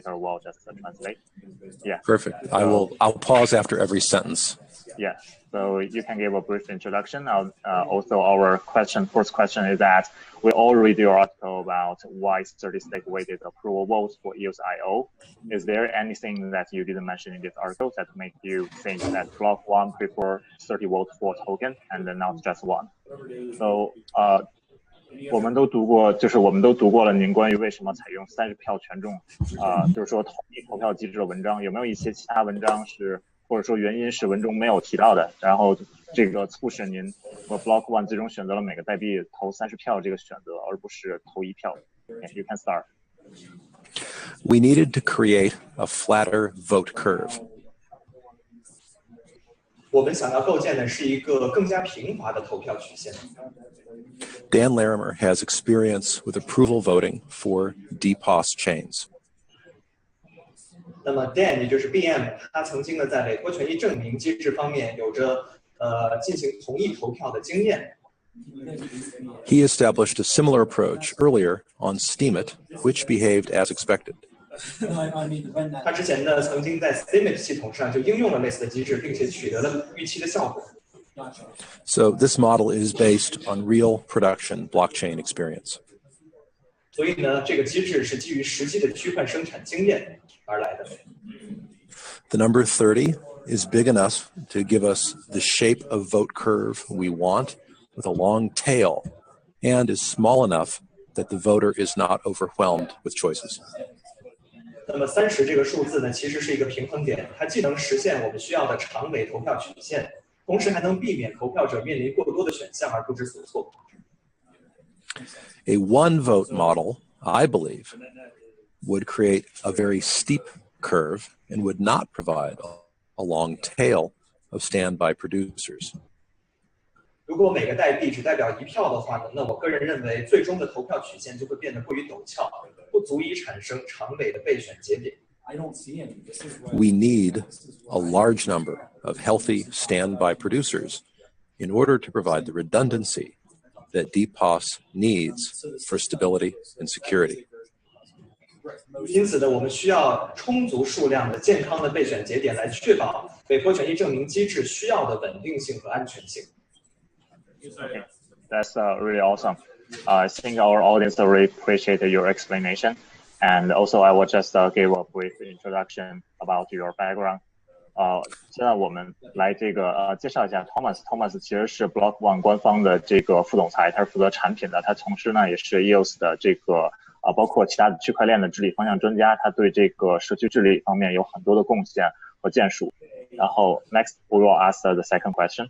Peter will just translate. Yeah. Perfect. I'll pause after every sentence. Yeah. So you can give a brief introduction. Also, our first question is that we all read your article about why 30-stake weighted approval votes for EOS IO. Is there anything that you didn't mention in this article that make you think that block one prefer 30 votes for token and not just one? So, 我们都读过了您关于为什么采用30票全中，就是说同意投票机制的文章，有没有一些其他文章是？或者说原因是文中没有提到的，然后这个促使您和 Block One 最终选择了每个代币投30票这个选择，而不是投1票。You can start. We needed to create a flatter vote curve. 我们想要构建的是一个更加平滑的投票曲线。Dan Larimer has experience with approval voting for DPoS chains. 那么 Dan 也就是 BM， 他曾经呢在委托权益证明机制方面有着进行同意投票的经验。He established a similar approach earlier on Steemit, which behaved as expected. 他之前呢曾经在 Steemit 系统上就应用了类似的机制，并且取得了预期的效果。So this model is based on real production blockchain experience. 所以呢，这个机制是基于实际的区块生产经验而来的。The number 30 is big enough to give us the shape of vote curve we want with a long tail, and is small enough that the voter is not overwhelmed with choices. 那么30这个数字呢，其实是一个平衡点，它既能实现我们需要的长尾投票曲线，同时还能避免投票者面临过多的选项而不知所措。A one-vote model, I believe, would create a very steep curve and would not provide a long tail of standby producers. 如果每个代币只代表1票的话呢，那我个人认为最终的投票曲线就会变得过于陡峭，不足以产生长尾的备选节点。We need a large number of healthy standby producers in order to provide the redundancy that DPoS needs for stability and security. 因此呢，我们需要充足数量的健康的备选节点来确保委托权益证明机制需要的稳定性和安全性。Okay, that's really awesome. I think our audience really appreciated your explanation. And also, I will just give a brief introduction about your background. 现在我们来介绍一下 Thomas。Thomas 其实是 Block One 官方的这个副总裁，他是负责产品的。他同时呢也是 EOS 的这个包括其他的区块链的治理方向专家。他对这个社区治理方面有很多的贡献和建树。然后 next we will ask the second question.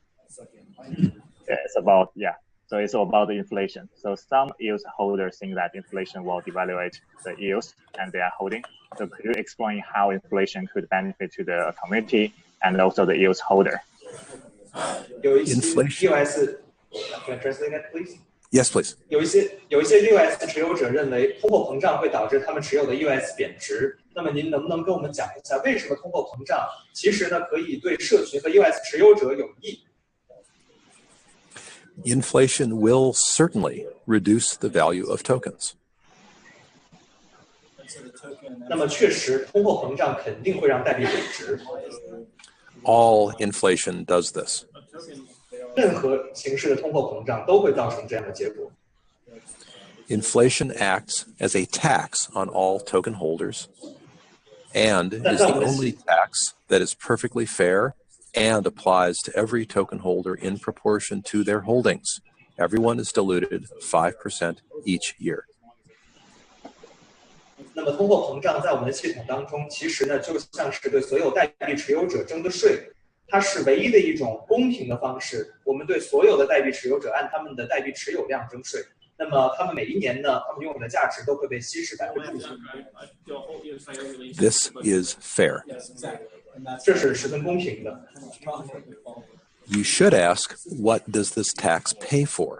It's about So it's about the inflation. So some EOS holders think that inflation will devaluate the EOS and they are holding. So could you explain how inflation could benefit to the community and also the EOS holder? Inflation. Can I translate that, please? Yes, please. 有一些 EOS 持有者认为通货膨胀会导致他们持有的 EOS 贬值。那么您能不能跟我们讲一下，为什么通货膨胀其实呢可以对社群和 EOS 持有者有益？ Inflation will certainly reduce the value of tokens. 那么确实，通货膨胀肯定会让代币贬值。All inflation does this. 任何形式的通货膨胀都会造成这样的结果。Inflation acts as a tax on all token holders and is the only tax that is perfectly fair and applies to every token holder in proportion to their holdings. Everyone is diluted 5% each year. 那么通货膨胀在我们的系统当中，其实呢就像是对所有代币持有者征的税，它是唯一的一种公平的方式。我们对所有的代币持有者按他们的代币持有量征税，那么他们每一年呢，他们拥有的价值都会被稀释5%。This is fair. 这是十分公平的。You should ask, what does this tax pay for?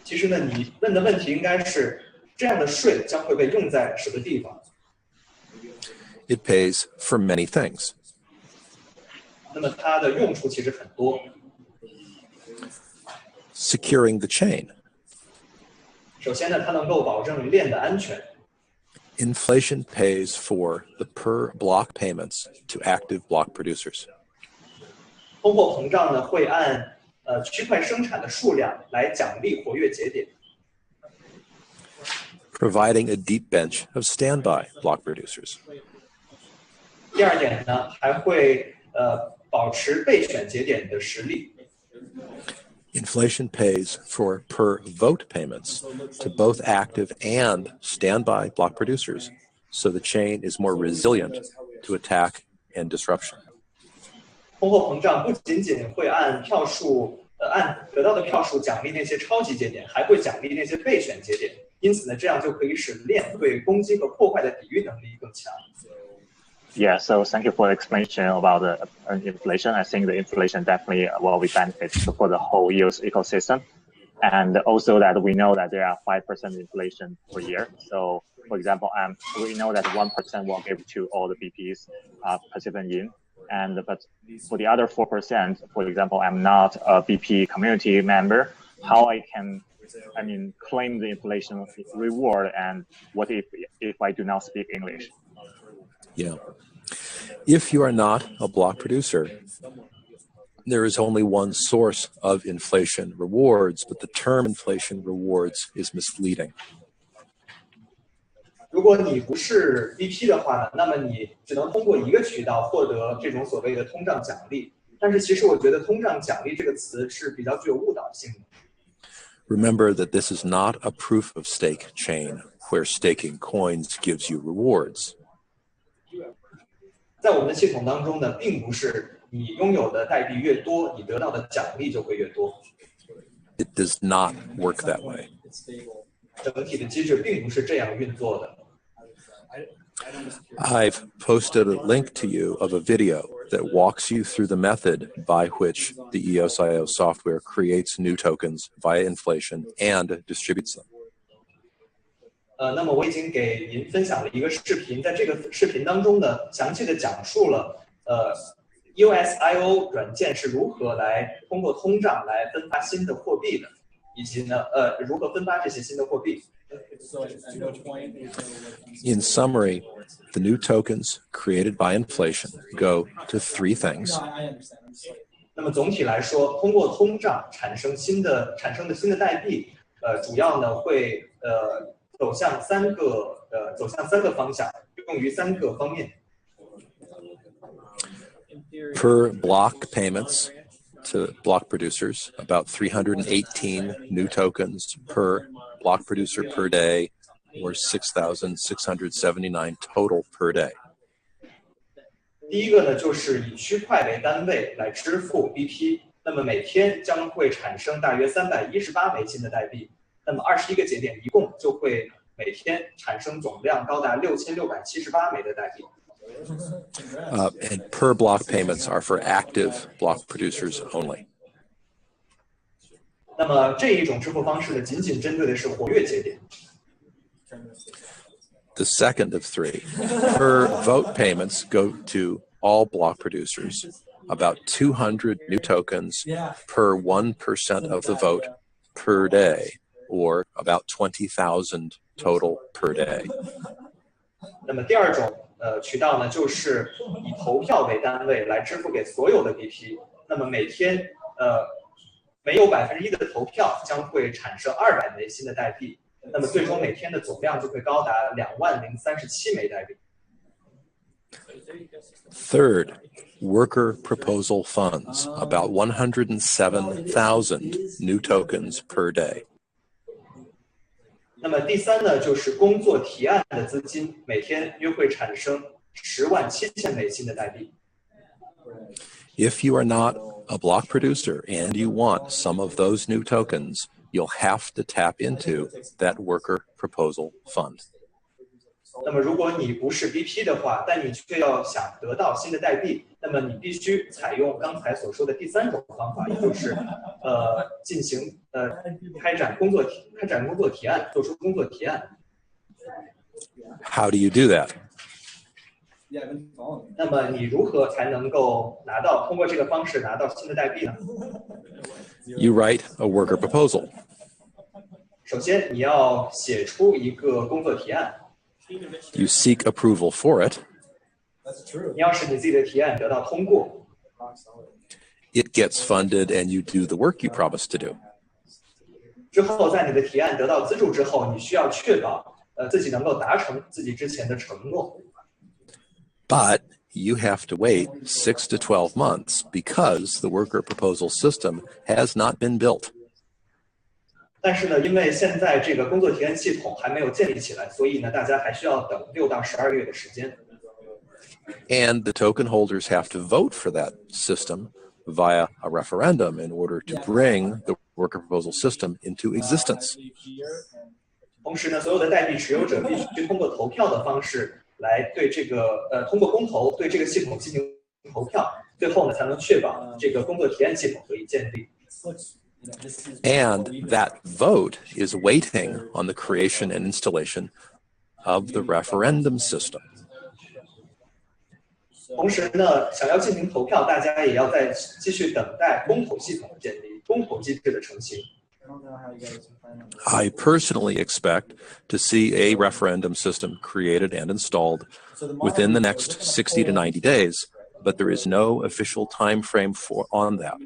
其实呢，你问的问题应该是这样的税将会被用在什么地方 It pays for many things. 那么它的用处其实很多。Securing the chain. 首先呢，它能够保证链的安全。Inflation pays for the per block payments to active block producers. 通货膨胀呢会按区块生产的数量来奖励活跃节点。Providing a deep bench of standby block producers. 第二点呢，还会保持备选节点的实力。Inflation pays for per vote payments to both active and standby block producers, so the chain is more resilient to attack and disruption. 通货膨胀不仅仅会按票数，按得到的票数奖励那些超级节点，还会奖励那些备选节点。因此呢，这样就可以使链对攻击和破坏的抵御能力更强。Yeah, so thank you for the explanation about the inflation. I think the inflation definitely will be benefits for the whole US ecosystem. And also that we know that there are 5% inflation per year. So for example, we know that 1% will give to all the BPs participant in. But for the other 4%, for example, I'm not a BP community member, how I can claim the inflation reward, and what if I do not speak English? Yeah. If you are not a block producer, there is only one source of inflation rewards, but the term inflation rewards is misleading. 如果你不是 BP 的话呢，那么你只能通过一个渠道获得这种所谓的通胀奖励。但是其实我觉得通胀奖励这个词是比较具有误导性的。Remember that this is not a proof of stake chain where staking coins gives you rewards. 在我们的系统当中呢，并不是你拥有的代币越多，你得到的奖励就会越多。It does not work that way. 整体的机制并不是这样运作的。I've posted a link to you of a video that walks you through the method by which the EOSIO software creates new tokens via inflation and distributes them. 那么我已经给您分享了一个视频，在这个视频当中呢，详细的讲述了EOSIO 软件是如何来通过通胀来分发新的货币的，以及呢如何分发这些新的货币。In summary, the new tokens created by inflation go to three things. 那么总体来说，通过通胀产生的新的代币，主要呢会走向三个方向，用于三个方面。Per block payments to block producers, about 318 new tokens per block producer per day, or 6,679 total per day. 第一个呢，就是以区块为单位来支付 BP， 那么每天将会产生大约318枚新的代币，那么21个节点一共就会每天产生总量高达6678枚的代币。And per block payments are for active block producers only. 那么这一种支付方式呢，仅仅针对的是活跃节点。The second of three, per vote payments go to all block producers, about 200 new tokens per 1% of the vote per day, or about 20,000 total per day. 那么第二种渠道呢，就是以投票为单位来支付给所有的 BP。那么每天没有1%的投票将会产生200枚新的代币。那么最终每天的总量就会高达20037枚代币。Third, worker proposal funds, about 107,000 new tokens per day. 那么第三呢，就是工作提案的资金，每天约会产生107000枚新的代币。If you are not a block producer and you want some of those new tokens, you'll have to tap into that worker proposal fund. 那么如果你不是 BP 的话，但你却要想得到新的代币，那么你必须采用刚才所说的第三种方法，也就是进行开展工作提案，做出工作提案。How do you do that? 那么你如何才能够通过这个方式拿到新的代币呢？ You write a worker proposal. 首先，你要写出一个工作提案。You seek approval for it. 你要使你自己的提案得到通过， It gets funded and you do the work you promised to do. 之后在你的提案得到资助之后，你需要确保自己能够达成自己之前的承诺。 But you have to wait 6 to 12 months because the worker proposal system has not been built. 但是呢，因为现在这个工作提案系统还没有建立起来，所以呢，大家还需要等6到12个月的时间。 And the token holders have to vote for that system via a referendum in order to bring the worker proposal system into existence. 同时呢，所有的代币持有者必须通过投票的方式来对这个通过公投对这个系统进行投票，最后呢才能确保这个工作提案系统得以建立。 And that vote is waiting on the creation and installation of the referendum system. 同时呢，想要进行投票，大家也要再继续等待公投系统的建立，公投机制的成型。 I personally expect to see a referendum system created and installed within the next 60 to 90 days, but there is no official time frame on that.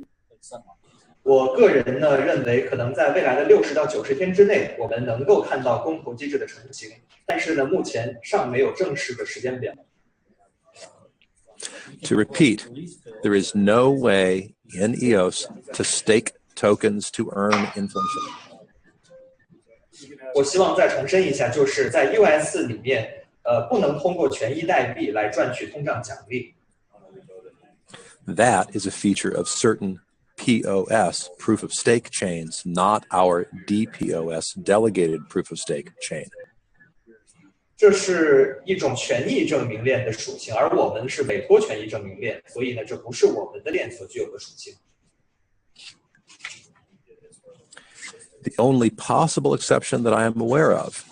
我个人呢认为，可能在未来的60到90天之内，我们能够看到公投机制的成型，但是呢，目前尚没有正式的时间表。 To repeat, there is no way in EOS to stake tokens to earn inflation. 我希望再重申一下，就是在 US 里面，不能通过权益代币来赚取通胀奖励。 That is a feature of certain POS, proof of stake chains, not our DPoS, delegated proof of stake chain. 这是一种权益证明链的属性，而我们是委托权益证明链，所以呢，这不是我们的链所具有的属性。 The only possible exception that I am aware of,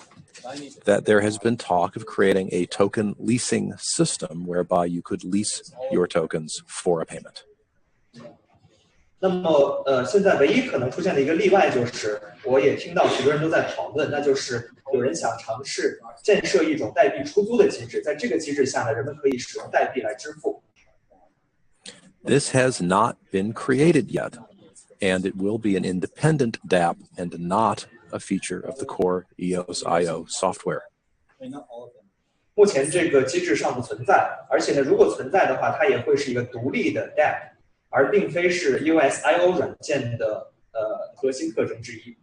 that there has been talk of creating a token leasing system whereby you could lease your tokens for a payment. 那么，现在唯一可能出现的一个例外就是，我也听到许多人都在讨论，那就是有人想尝试建设一种代币出租的机制，在这个机制下呢，人们可以使用代币来支付。 This has not been created yet, and it will be an independent dApp and not a feature of the core EOS IO software. 目前这个机制尚不存在，而且呢，如果存在的话，它也会是一个独立的 dApp， 而并非是 EOS IO 软件的核心特征之一。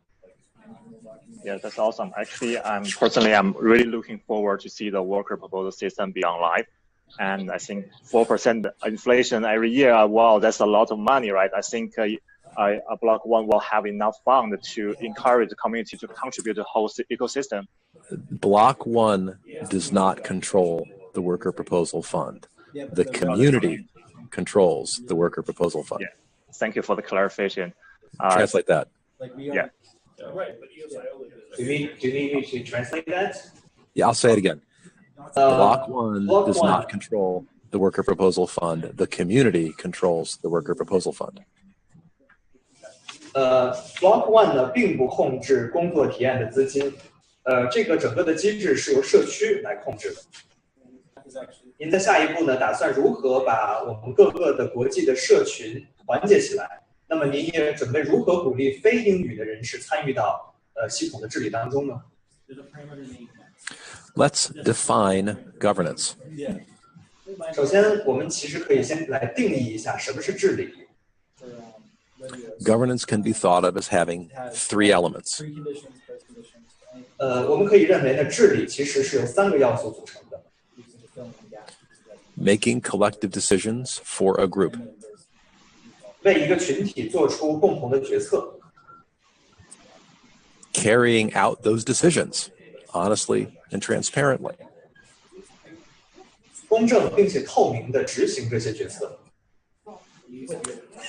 Yeah, that's awesome. Actually, I'm really looking forward to see the worker proposal system be online. And I think 4% inflation every year, wow, that's a lot of money, right? I think Block One will have enough fund to encourage the community to contribute to the whole ecosystem. Block One does not control the worker proposal fund. The community controls the worker proposal fund. Yeah. Thank you for the clarification. Translate that. Yeah. Do you need me to translate that? Yeah, I'll say it again. Block One does not control the worker proposal fund. The community controls the worker proposal fund. Block One 呢，并不控制工作提案的资金，这个整个的机制是由社区来控制的。您在下一步呢，打算如何把我们各个的国际的社群团结起来？那么您也准备如何鼓励非英语的人士参与到系统的治理当中呢？ Let's define governance. 首先，我们其实可以先来定义一下什么是治理。 Governance can be thought of as having 3 elements. 我们可以认为呢，治理其实是由3个要素组成的。 Making collective decisions for a group. 为一个群体做出共同的决策。 Carrying out those decisions honestly and transparently. 公正并且透明地执行这些决策。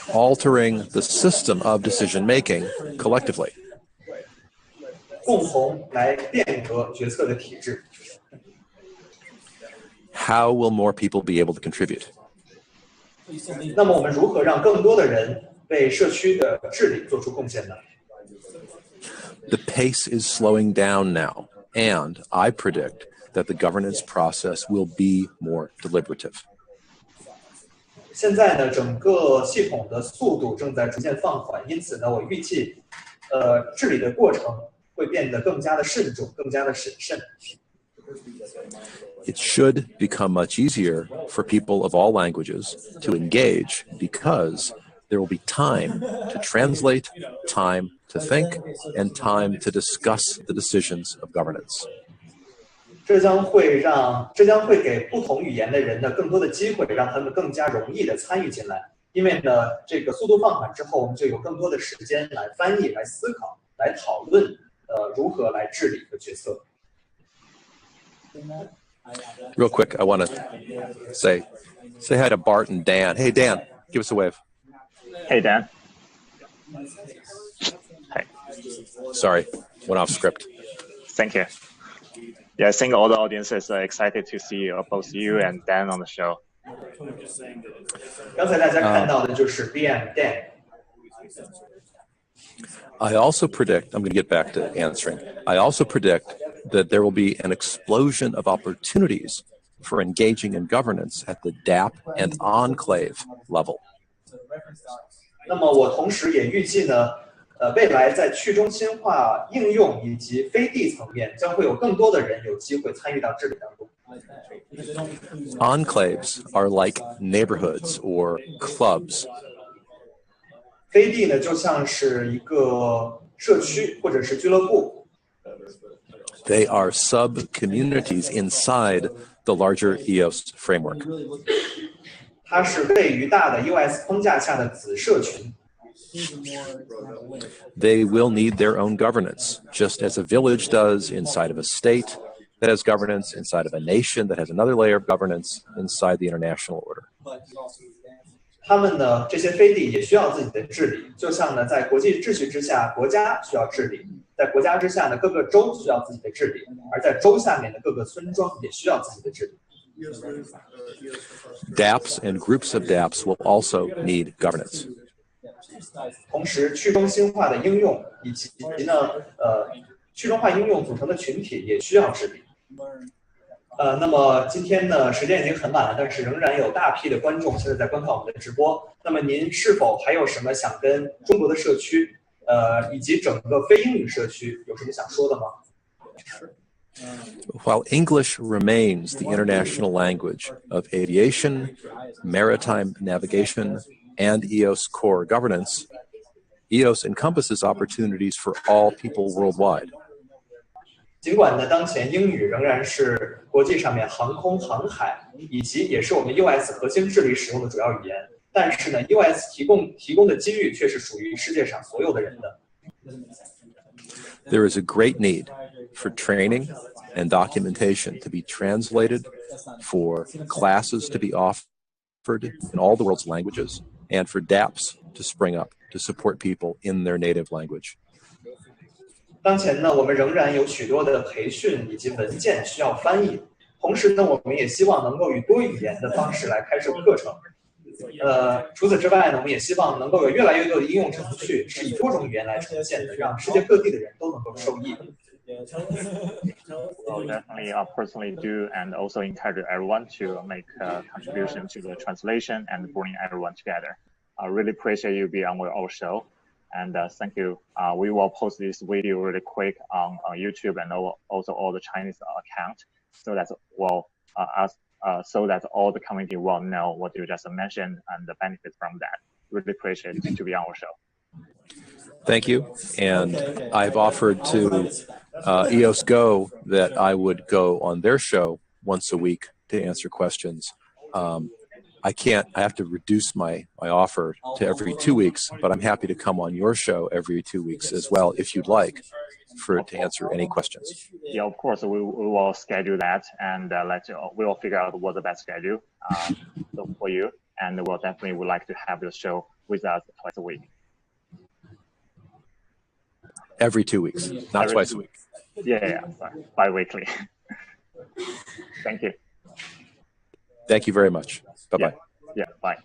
Altering the system of decision making collectively. 共同来变革决策的体制。 How will more people be able to contribute? 那么我们如何让更多的人为社区的治理做出贡献呢？ The pace is slowing down now, and I predict that the governance process will be more deliberative. 现在呢，整个系统的速度正在逐渐放缓，因此呢，我预计，治理的过程会变得更加的慎重，更加的审慎。It should become much easier for people of all languages to engage because there will be time to translate, time to think, and time to discuss the decisions of governance. 这将会给不同语言的人呢更多的机会，让他们更加容易的参与进来。因为呢，这个速度放缓之后，我们就有更多的时间来翻译、来思考、来讨论，如何来治理和决策。Real quick, I want to say hi to Bart and Dan. Hey, Dan, give us a wave. Hey, Dan. Hey. Sorry, went off script. Thank you. Yeah, I think all the audiences are excited to see both you and Dan on the show. 刚才大家看到的就是 BM Dan。I also predict, I'm going to get back to answering, I also predict that there will be an explosion of opportunities for engaging in governance at the DApp and enclave level. 那么我同时也预计呢，未来在去中心化应用以及非地层面，将会有更多的人有机会参与到治理当中。Enclaves are like neighborhoods or clubs. 非地呢，就像是一个社区或者是俱乐部。They are sub-communities inside the larger EOS framework. 它是位于大的 EOS 框架下的子社群。They will need their own governance, just as a village does inside of a state that has governance, inside of a nation that has another layer of governance, inside the international order. 他们呢，这些飞地也需要自己的治理，就像呢，在国际秩序之下，国家需要治理；在国家之下呢，各个州需要自己的治理；而在州下面的各个村庄也需要自己的治理。DApps and groups of DApps will also need governance. 同时，去中心化的应用以及呢，去中化应用组成的群体也需要治理。那么今天呢，时间已经很晚了，但是仍然有大批的观众现在在观看我们的直播。那么您是否还有什么想跟中国的社区，以及整个非英语社区有什么想说的吗？ While English remains the international language of aviation, maritime navigation, and EOS core governance, EOS encompasses opportunities for all people worldwide. 尽管呢，当前英语仍然是国际上面航空航海以及也是我们 EOS 核心治理使用的主要语言，但是呢 ，EOS 提供的机遇却是属于世界上所有的人的。There is a great need for training and documentation to be translated, for classes to be offered in all the world's languages, and for DApps to spring up to support people in their native language. 当前呢，我们仍然有许多的培训以及文件需要翻译，同时呢，我们也希望能够以多语言的方式来开设课程。除此之外呢，我们也希望能够有越来越多的应用程序是以多种语言来呈现的，让世界各地的人都能够受益。Well, definitely personally do and also encourage everyone to make a contribution to the translation and bring everyone together. I really appreciate you being on our show. And thank you. We will post this video really quick on YouTube and also all the Chinese account, so that so that all the community will know what you just mentioned and the benefits from that. Really appreciate it to be on our show. Thank you. And I've offered to EOS Go that I would go on their show once a week to answer questions. I have to reduce my offer to every 2 weeks, but I'm happy to come on your show every 2 weeks as well, if you'd like, to answer any questions. Yeah, of course, we will schedule that and we will figure out what the best schedule for you, and we'll definitely would like to have the show with us twice a week. Every 2 weeks, not twice a week. Yeah, bi-weekly. Thank you. Thank you very much. Bye-bye. Yeah, bye.